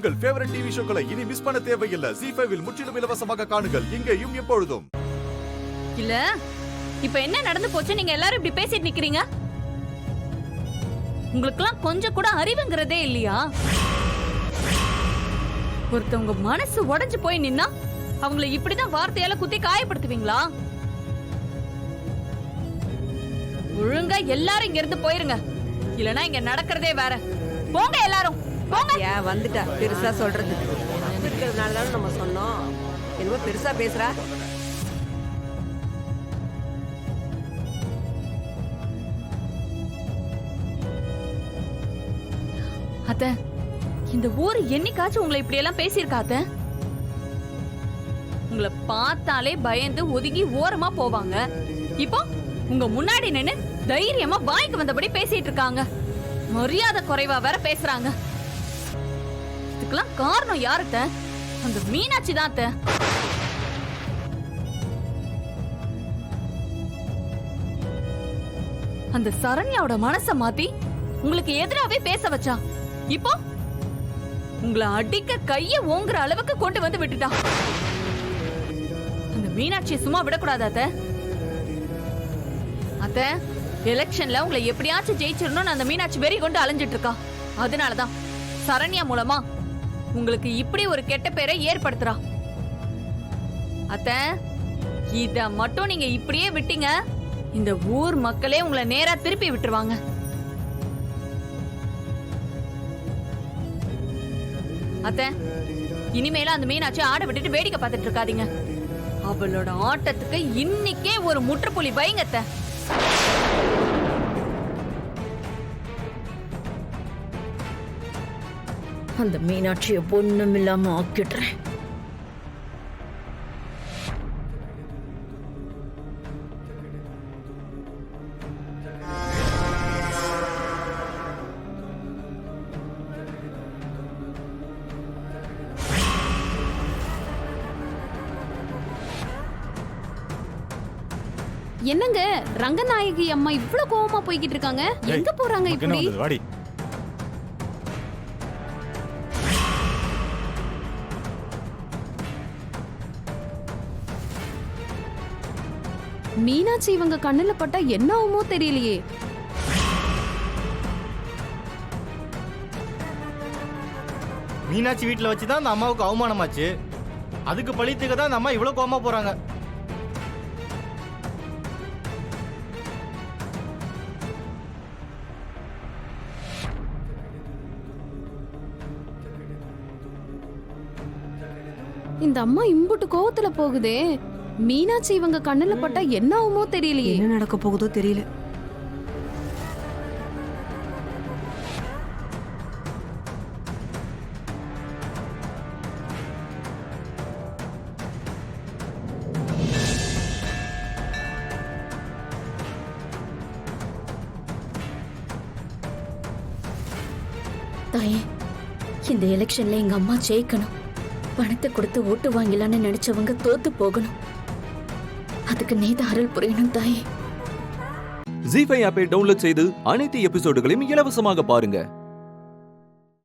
உங்கள் favourite TV ஷோக்களை இனி miss பண்ண தேவையில்லை. ZEE5 இல் முற்றிலும் இலவசமாக காணுங்கள். இங்கேயும் எப்பொழுதும். இல்ல இப்ப என்ன நடந்து போச்சு? நீங்க எல்லாரும் இப்படி பேசிட்டு நிக்கிறீங்க. உங்களுக்குலாம் கொஞ்சம் கூட அறிவுங்கிறதே இல்லையா? ஒருத்தவங்க மனசு உடைஞ்சு போய் நின்னா அவங்கள இப்படிதான் வார்த்தையால குத்தி காயப்படுத்துவீங்களா? ஒழுங்கா எல்லாரும் இங்க இருந்து போயிருங்க, இல்லனா இங்க நடக்கிறதே வேற. போங்க எல்லாரும் போங்க. ஏன் வந்துட்டா பெருசா சொல்றது இருக்கிறதுனால தானே நம்ம சொன்னோம். என்னமோ பெருசா பேசுறா. அத்த, இந்த ஊர் என்னைக்காச்சும் உங்களை இப்படி எல்லாம் பேசியிருக்கா அத்த? உங்களை பார்த்தாலே பயந்து ஒதுங்கி ஓரமா போவாங்க. இப்போ உங்க முன்னாடி நின்னு தைரியமா வாய்க்கு வந்தபடி பேசிட்டு இருக்காங்க. மரியாதை குறைவா வேற பேசுறாங்க. இதுக்கெல்லாம் காரணம் யாருத்த? அந்த மீனாட்சி தான் அத்த. அந்த சரண்யாவோட மனச மாத்தி உங்களுக்கு எதிராவே பேச வச்சா. இப்போ உங்களை அடிக்க கைய ஓங்குற அளவுக்கு கொண்டு வந்து விட்டுட்டா. அந்த மீனாட்சியை சும்மா விடக்கூடாது அத்த. அத்த, எலெக்ஷன்ல உங்களை எப்படியாச்சும் ஜெயிச்சிடணும்னு அந்த மீனாட்சி வெறி கொண்டு அலைஞ்சிட்டு இருக்கா. அதனாலதான் சரண்யா மூலமா உங்களுக்கு இப்படி ஒரு கெட்ட பேரை ஏற்படுத்துறா. அத்த, இத மட்டும் நீங்க இப்படியே விட்டீங்க, இந்த ஊர் மக்களே உங்களை நேரா திருப்பி விட்டுருவாங்க. அத்த, இனிமேல அந்த மீனாட்சி ஆட விட்டுட்டு வேடிக்கை பார்த்துட்டு இருக்காதீங்க. அவளோட ஆட்டத்துக்கு இன்னைக்கே ஒரு முற்றுப்புள்ளி வைங்க அத்த. அந்த மீனாட்சியை ஒண்ணும் இல்லாம ஆக்கிடுறேன். என்னங்க ரங்கநாயகி அம்மா இவ்ளோ கோவமா போய்கிட்டு இருக்காங்க? எங்க போறாங்க இப்படி? வாடி. மீனாட்சி இவங்க கண்ணுல பட்டா என்ன ஆகுமோ தெரியலையே. மீனாட்சி வீட்டுல வச்சுதான் அந்த அம்மாவுக்கு அவமானமாச்சு. அதுக்கு பழித்துக்க தான் அந்த அம்மா இவ்வளவு கோவமா போறாங்க. இந்த அம்மா இம்புட்டு கோவத்துல போகுதே. மீனாட்சி இவங்க கண்ணுல பட்டா என்ன ஆகுமோ தெரியலையே. என்ன நடக்க போகுதோ தெரியல. தாயே, இந்த எலெக்ஷன்ல எங்க அம்மா ஜெயிக்கணும். பணத்தை கொடுத்து ஓட்டு வாங்கலான்னு நினைச்சவங்க தோத்து போகணும். அதுக்கு நீதான் அருள் புரியணும் தாயே. ZEE5 ஆப்பை டவுன்லோட் செய்து அனைத்து எபிசோடுகளையும் இலவசமாக பாருங்க.